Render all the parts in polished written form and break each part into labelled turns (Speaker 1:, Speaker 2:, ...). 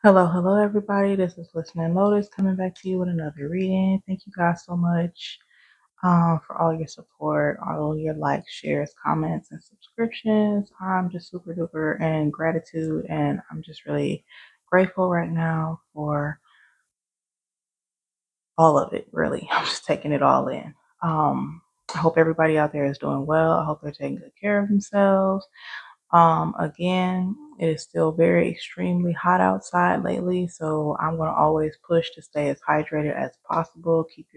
Speaker 1: Hello, everybody. This is Listening Lotus coming back to you with another reading. Thank you guys so much for all your support, all your likes, shares, comments, and subscriptions. I'm just super duper in gratitude, and I'm just really grateful right now for all of it, really. I'm just taking it all in. I hope everybody out there is doing well. I hope they're taking good care of themselves. Again, it is still very extremely hot outside lately, so I'm going to always push to stay as hydrated as possible. Keep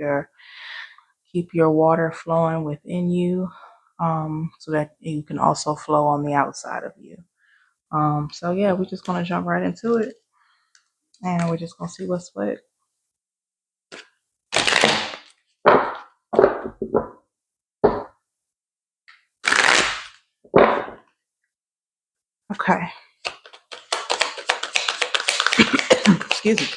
Speaker 1: your water flowing within you, so that you can also flow on the outside of you. So yeah, we're just going to jump right into it, and we're just going to see what's what. Okay. Excuse me.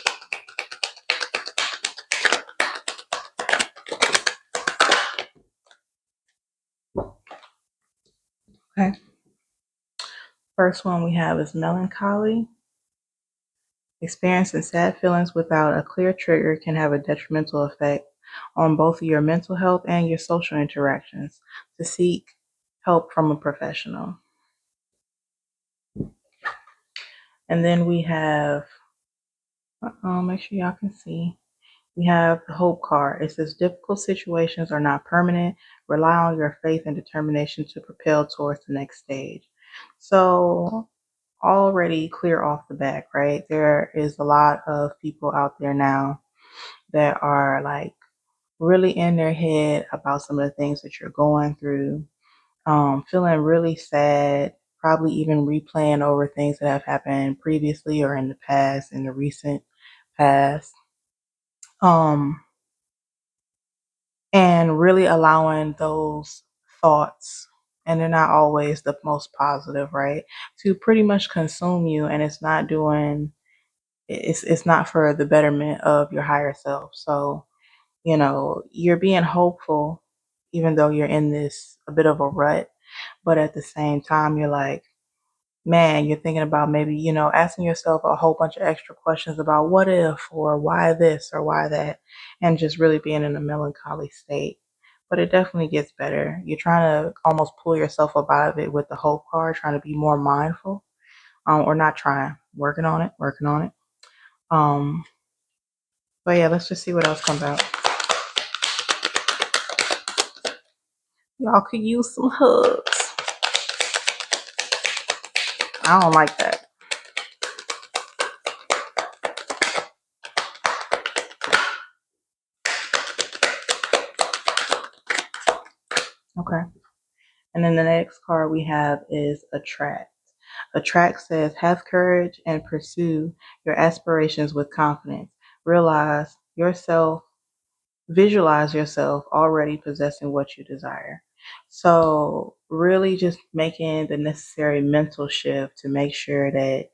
Speaker 1: Okay. First one we have is melancholy. Experiencing sad feelings without a clear trigger can have a detrimental effect on both your mental health and your social interactions. To seek help from a professional. And then we have, make sure y'all can see, we have the hope card. It says difficult situations are not permanent. Rely on your faith and determination to propel towards the next stage. So already clear off the back, right? There is a lot of people out there now that are like really in their head about some of the things that you're going through, feeling really sad, probably even replaying over things that have happened previously or in the past, in the recent past, um, and really allowing those thoughts, and they're not always the most positive, right, to pretty much consume you, and it's not for the betterment of your higher self. So you're being hopeful, even though you're in this a bit of a rut, but at the same time, you're like, man, you're thinking about maybe, asking yourself a whole bunch of extra questions about what if, or why this, or why that, and just really being in a melancholy state. But it definitely gets better. You're trying to almost pull yourself up out of it with the hope card, trying to be more mindful, or not trying, working on it. But yeah, let's just see what else comes out. Y'all could use some hugs. I don't like that. Okay. And then the next card we have is Attract. Attract says, have courage and pursue your aspirations with confidence. Visualize yourself already possessing what you desire. So really just making the necessary mental shift to make sure that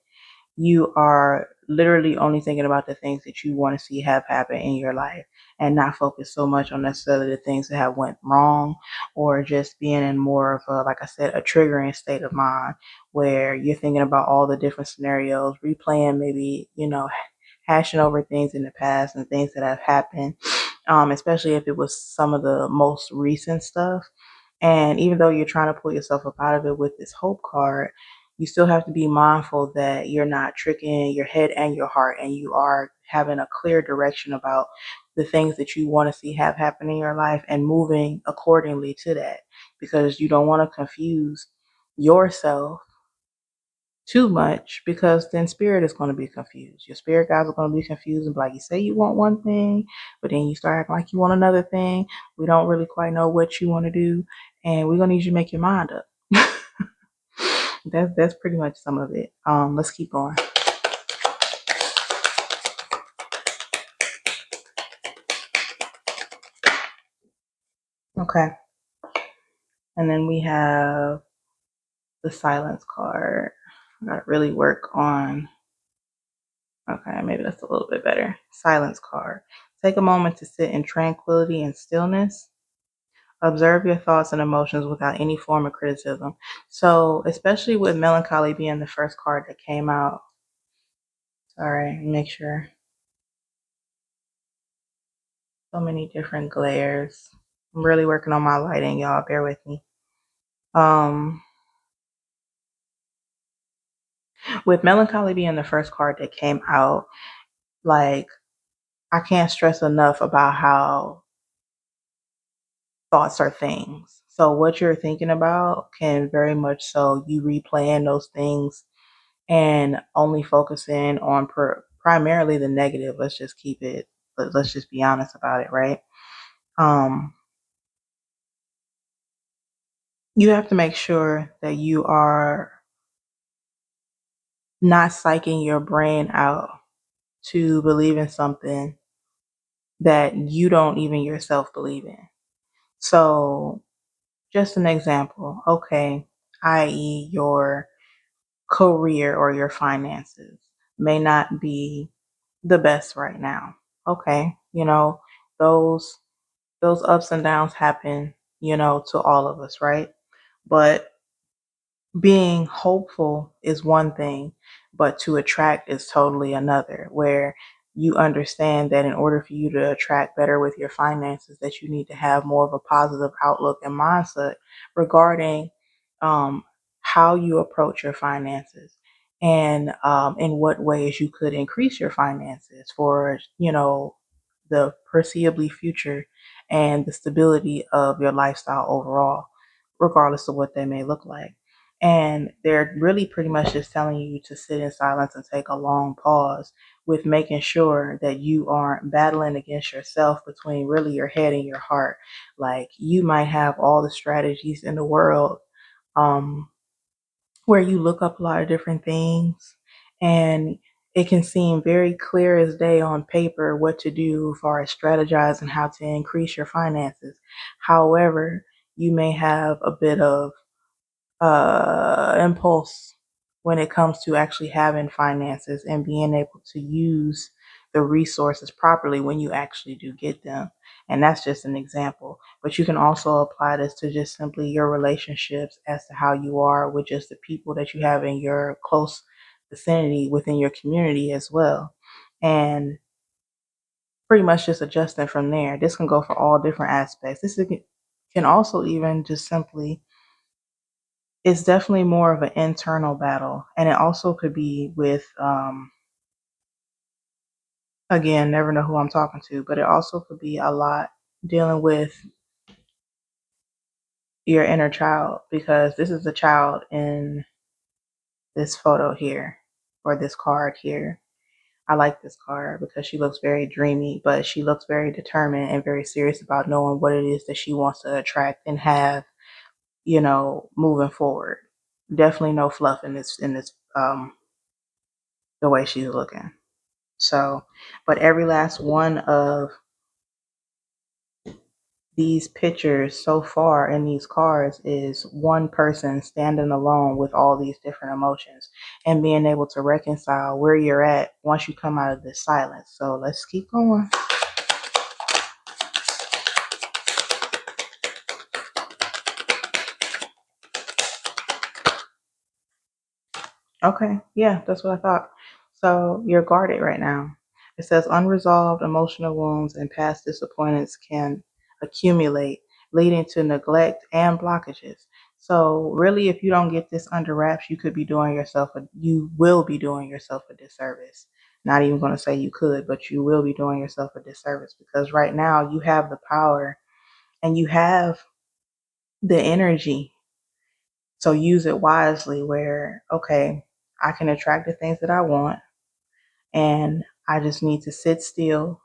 Speaker 1: you are literally only thinking about the things that you want to see have happen in your life, and not focus so much on necessarily the things that have went wrong, or just being in more of a, like I said, a triggering state of mind where you're thinking about all the different scenarios, replaying, maybe, hashing over things in the past and things that have happened, especially if it was some of the most recent stuff. And even though you're trying to pull yourself up out of it with this hope card, you still have to be mindful that you're not tricking your head and your heart, and you are having a clear direction about the things that you want to see have happen in your life, and moving accordingly to that, because you don't want to confuse yourself too much, because then spirit is going to be confused. Your spirit guides are going to be confused and be like, you say you want one thing, but then you start acting like you want another thing. We don't really quite know what you want to do, and we're going to need you to make your mind up. That's pretty much some of it. Let's keep going. Okay. And then we have the silence card. I gotta really work on. Okay, maybe that's a little bit better. Silence card. Take a moment to sit in tranquility and stillness. Observe your thoughts and emotions without any form of criticism. So, especially with melancholy being the first card that came out, All right, make sure. So many different glares. I'm really working on my lighting, y'all. Bear with me. Um, with melancholy being the first card that came out, like I can't stress enough about how thoughts are things. So what you're thinking about can very much so you replaying those things and only focusing on primarily the negative. Let's just keep it. Let's just be honest about it, right? Um, you have to make sure that you are not psyching your brain out to believe in something that you don't even yourself believe in. So, just an example, okay, i.e., your career or your finances may not be the best right now. Okay, those those ups and downs happen, to all of us, right? But being hopeful is one thing, but to attract is totally another, where you understand that in order for you to attract better with your finances, that you need to have more of a positive outlook and mindset regarding um, how you approach your finances and in what ways you could increase your finances for, the perceivably future and the stability of your lifestyle overall, regardless of what they may look like. And they're really pretty much just telling you to sit in silence and take a long pause with making sure that you aren't battling against yourself between really your head and your heart. Like you might have all the strategies in the world, um, where you look up a lot of different things and it can seem very clear as day on paper what to do as far as strategizing how to increase your finances. However, you may have a bit of impulse when it comes to actually having finances and being able to use the resources properly when you actually do get them. And that's just an example. But you can also apply this to just simply your relationships as to how you are with just the people that you have in your close vicinity within your community as well. And pretty much just adjusting from there. This can go for all different aspects. Can also even just simply, it's definitely more of an internal battle, and it also could be with again, never know who I'm talking to, but it also could be a lot dealing with your inner child, because this is the child in this photo here or this card here. I like this card because she looks very dreamy, but she looks very determined and very serious about knowing what it is that she wants to attract and have, moving forward. Definitely no fluff in this the way she's looking. So, but every last one of these pictures so far in these cards is one person standing alone with all these different emotions and being able to reconcile where you're at once you come out of this silence. So let's keep going. Okay, yeah, that's what I thought. So you're guarded right now. It says unresolved emotional wounds and past disappointments can accumulate, leading to neglect and blockages. So really, if you don't get this under wraps, you will be doing yourself a disservice. Not even going to say you could, but you will be doing yourself a disservice because right now you have the power and you have the energy, so use it wisely where, okay, I can attract the things that I want and I just need to sit still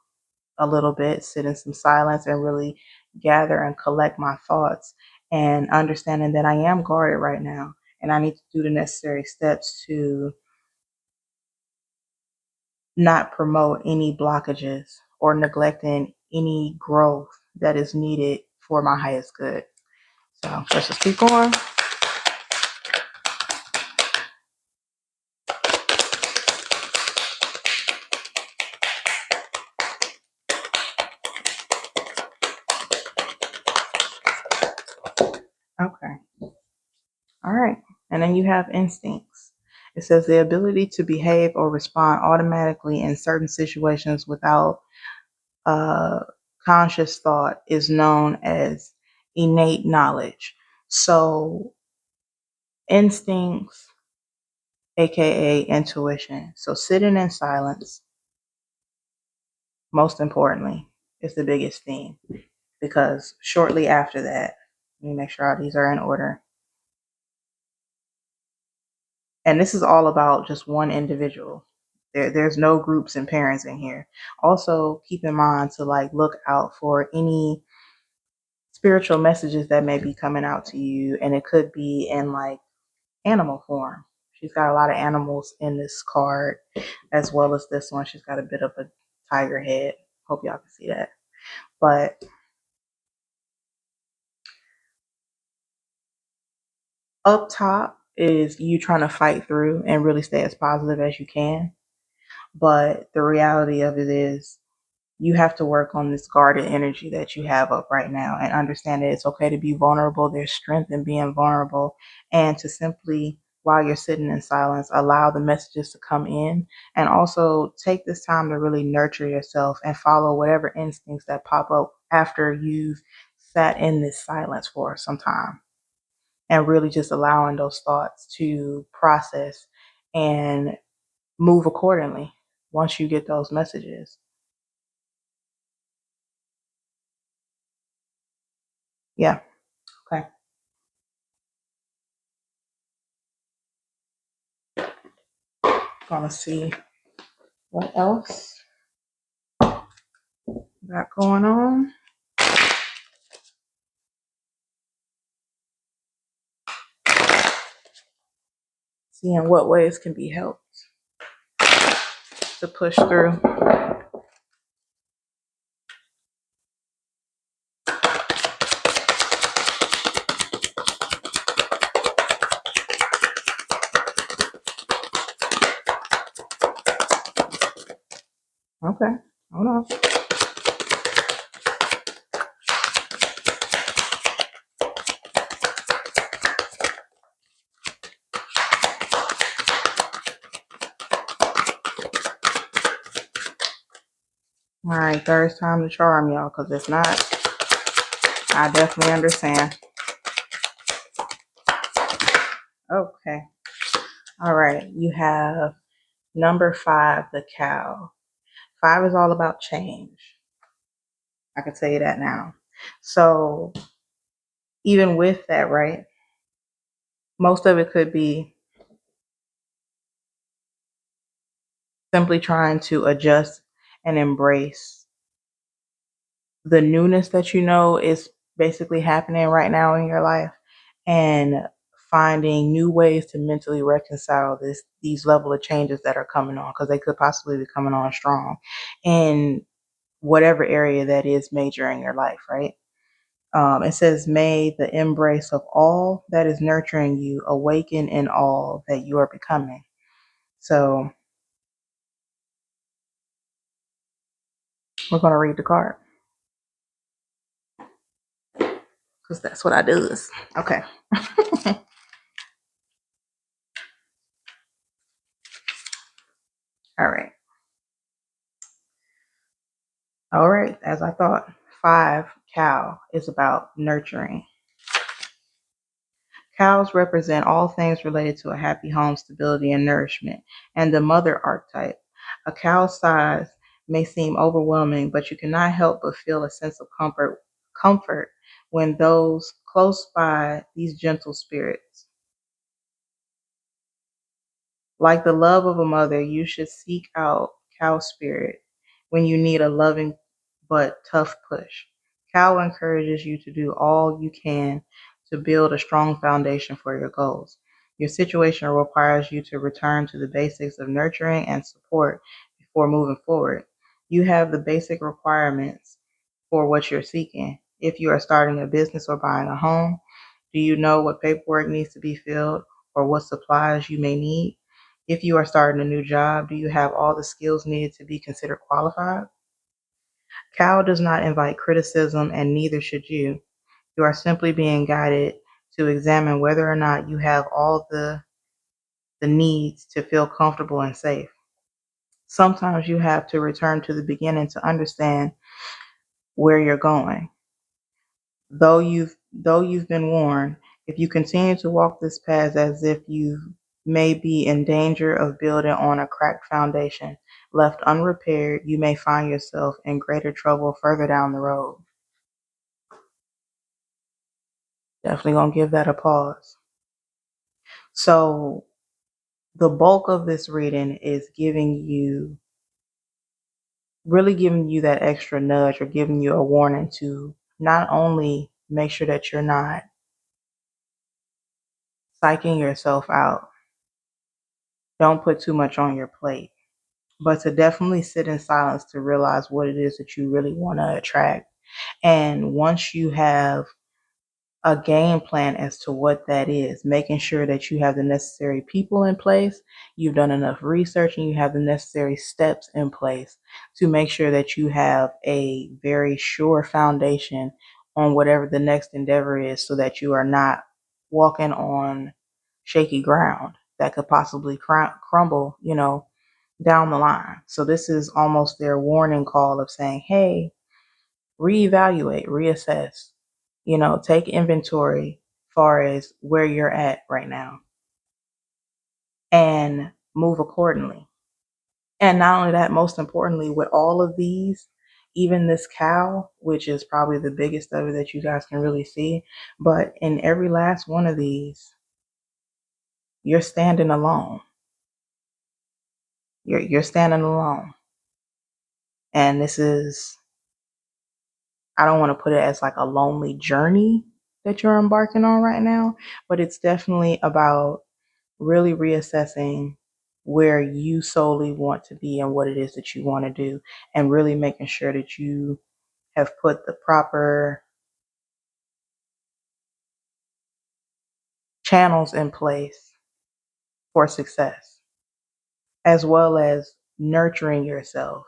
Speaker 1: a little bit, sit in some silence and really gather and collect my thoughts and understanding that I am guarded right now and I need to do the necessary steps to not promote any blockages or neglecting any growth that is needed for my highest good. So let's just keep going. Okay. All right. And then you have instincts. It It says the ability to behave or respond automatically in certain situations without uh, conscious thought is known as innate knowledge. So, instincts, aka intuition. So, sitting in silence, most importantly, is the biggest theme because shortly after that, let me make sure all these are in order. And this is all about just one individual. There's no groups and parents in here. Also, keep in mind to like look out for any spiritual messages that may be coming out to you, and it could be in like animal form. She's got a lot of animals in this card, as well as this one. She's got a bit of a tiger head. Hope y'all can see that. But up top is you trying to fight through and really stay as positive as you can. But the reality of it is you have to work on this guarded energy that you have up right now and understand that it's okay to be vulnerable. There's strength in being vulnerable, and to simply, while you're sitting in silence, allow the messages to come in, and also take this time to really nurture yourself and follow whatever instincts that pop up after you've sat in this silence for some time, and really just allowing those thoughts to process and move accordingly once you get those messages. Yeah. Okay. Gonna see what else got going on. See in what ways can be helped to push through. Okay. Hold on. All right, third time to charm, y'all, because if not, I definitely understand. Okay. All right. You have number 5, the cow. 5 is all about change. I can tell you that now. So even with that, right? Most of it could be simply trying to adjust and embrace the newness that you know is basically happening right now in your life, and finding new ways to mentally reconcile these level of changes that are coming on, because they could possibly be coming on strong in whatever area that is major in your life, right? It says, may the embrace of all that is nurturing you awaken in all that you are becoming. So we're going to read the card because that's what I do. Okay. All right. All right. As I thought, 5, cow, is about nurturing. Cows represent all things related to a happy home, stability, and nourishment, and the mother archetype. A cow's size may seem overwhelming, but you cannot help but feel a sense of comfort when those close by these gentle spirits. Like the love of a mother, you should seek out cow spirit when you need a loving but tough push. Cow encourages you to do all you can to build a strong foundation for your goals. Your situation requires you to return to the basics of nurturing and support before moving forward. You have the basic requirements for what you're seeking. If you are starting a business or buying a home, do you know what paperwork needs to be filled or what supplies you may need? If you are starting a new job, do you have all the skills needed to be considered qualified? Cal does not invite criticism, and neither should you. You are simply being guided to examine whether or not you have all the the needs to feel comfortable and safe. Sometimes you have to return to the beginning to understand where you're going. Though you've been warned, if you continue to walk this path as if you may be in danger of building on a cracked foundation, left unrepaired, you may find yourself in greater trouble further down the road. Definitely gonna give that a pause. So the bulk of this reading is really giving you that extra nudge or giving you a warning to not only make sure that you're not psyching yourself out, don't put too much on your plate, but to definitely sit in silence to realize what it is that you really want to attract. And once you have a game plan as to what that is, making sure that you have the necessary people in place, you've done enough research, and you have the necessary steps in place to make sure that you have a very sure foundation on whatever the next endeavor is, so that you are not walking on shaky ground that could possibly crumble, down the line. So this is almost their warning call of saying, hey, reevaluate, reassess, take inventory far as where you're at right now and move accordingly. And not only that, most importantly, with all of these, even this cow, which is probably the biggest of it that you guys can really see, but in every last one of these, you're standing alone. You're standing alone. And this is, I don't want to put it as like a lonely journey that you're embarking on right now, but it's definitely about really reassessing where you solely want to be and what it is that you want to do, and really making sure that you have put the proper channels in place for success, as well as nurturing yourself,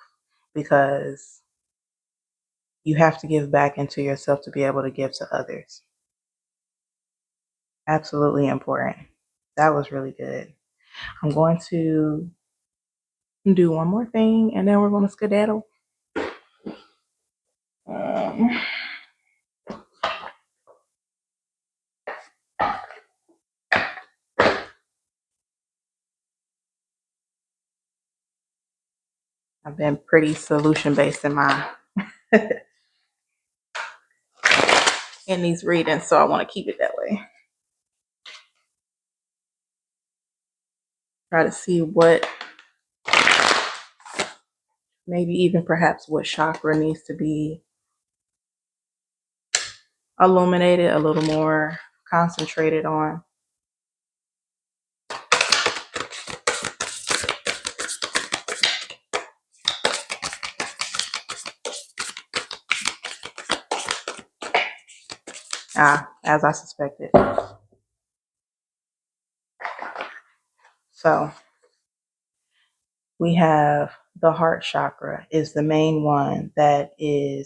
Speaker 1: because you have to give back into yourself to be able to give to others. Absolutely important. That was really good. I'm going to do one more thing and then we're going to skedaddle. Um, I've been pretty solution based in my in these readings, so I want to keep it that way. Try to see what, maybe even perhaps what chakra needs to be illuminated a little more, concentrated on. As I suspected. So we have the heart chakra is the main one,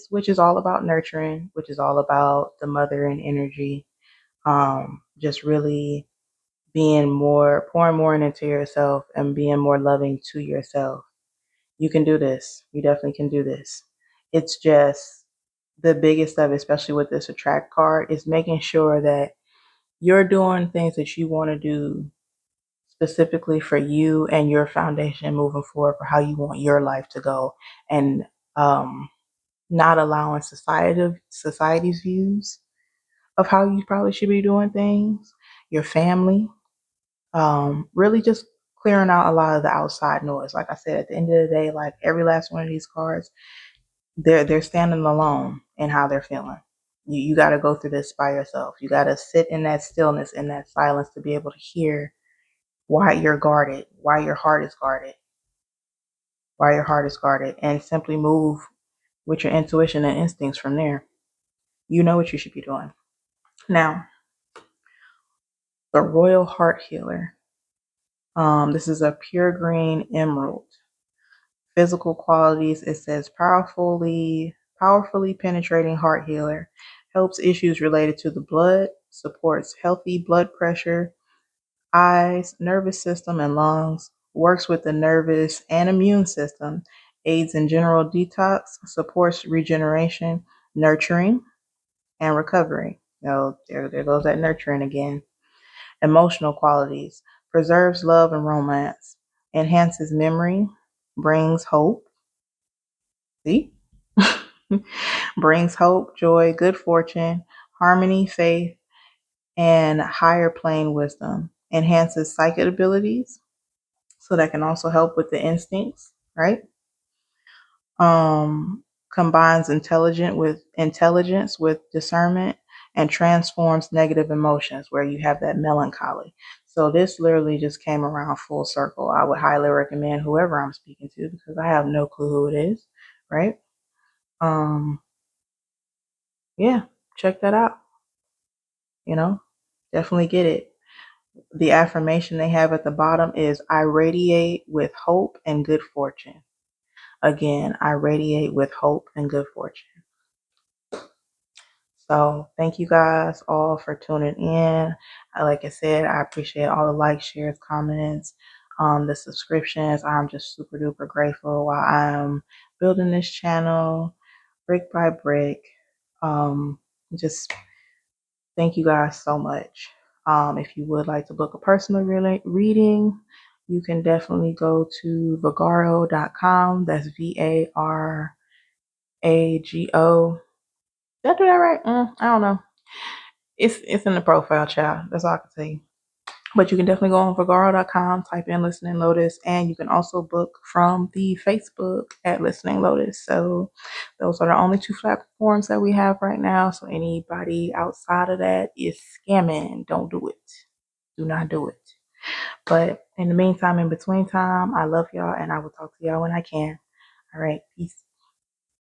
Speaker 1: which is all about nurturing, which is all about the mothering energy. Just really pouring more into yourself and being more loving to yourself. You can do this. You definitely can do this. It's just the biggest of it, especially with this attract card, is making sure that you're doing things that you want to do specifically for you and your foundation moving forward, for how you want your life to go, and not allowing society's views of how you probably should be doing things, your family, really just clearing out a lot of the outside noise. Like I said, at the end of the day, like every last one of these cards, they're standing alone in how they're feeling. You got to go through this by yourself. You got to sit in that stillness, in that silence, to be able to hear why you're guarded, why your heart is guarded, and simply move with your intuition and instincts from there. You know what you should be doing. Now, the Royal Heart Healer. This is a pure green emerald. Physical qualities, it says powerfully penetrating heart healer, helps issues related to the blood, supports healthy blood pressure, Eyes, nervous system, and lungs. Works with the nervous and immune system. Aids in general detox. Supports regeneration, nurturing, and recovery. There goes that nurturing again. Emotional qualities. Preserves love and romance. Enhances memory. Brings hope. See? Brings hope, joy, good fortune, harmony, faith, and higher plane wisdom. Enhances psychic abilities, so that can also help with the instincts, right? Combines intelligence with discernment and transforms negative emotions where you have that melancholy. So this literally just came around full circle. I would highly recommend whoever I'm speaking to because I have no clue who it is, right? Um, yeah, check that out. You know, definitely get it. The affirmation they have at the bottom is I radiate with hope and good fortune. Again, I radiate with hope and good fortune. So thank you guys all for tuning in. Like I said, I appreciate all the likes, shares, comments, the subscriptions. I'm just super duper grateful while I'm building this channel brick by brick. Just thank you guys so much. If you would like to book a personal reading, you can definitely go to vagaro.com. That's VARAGO. Did I do that right? I don't know. It's in the profile, child. That's all I can tell you. But you can definitely go on vagaro.com, type in Listening Lotus, and you can also book from the Facebook at Listening Lotus. So those are the only two platforms that we have right now. So anybody outside of that is scamming. Don't do it. Do not do it. But in the meantime, in between time, I love y'all and I will talk to y'all when I can. All right. Peace.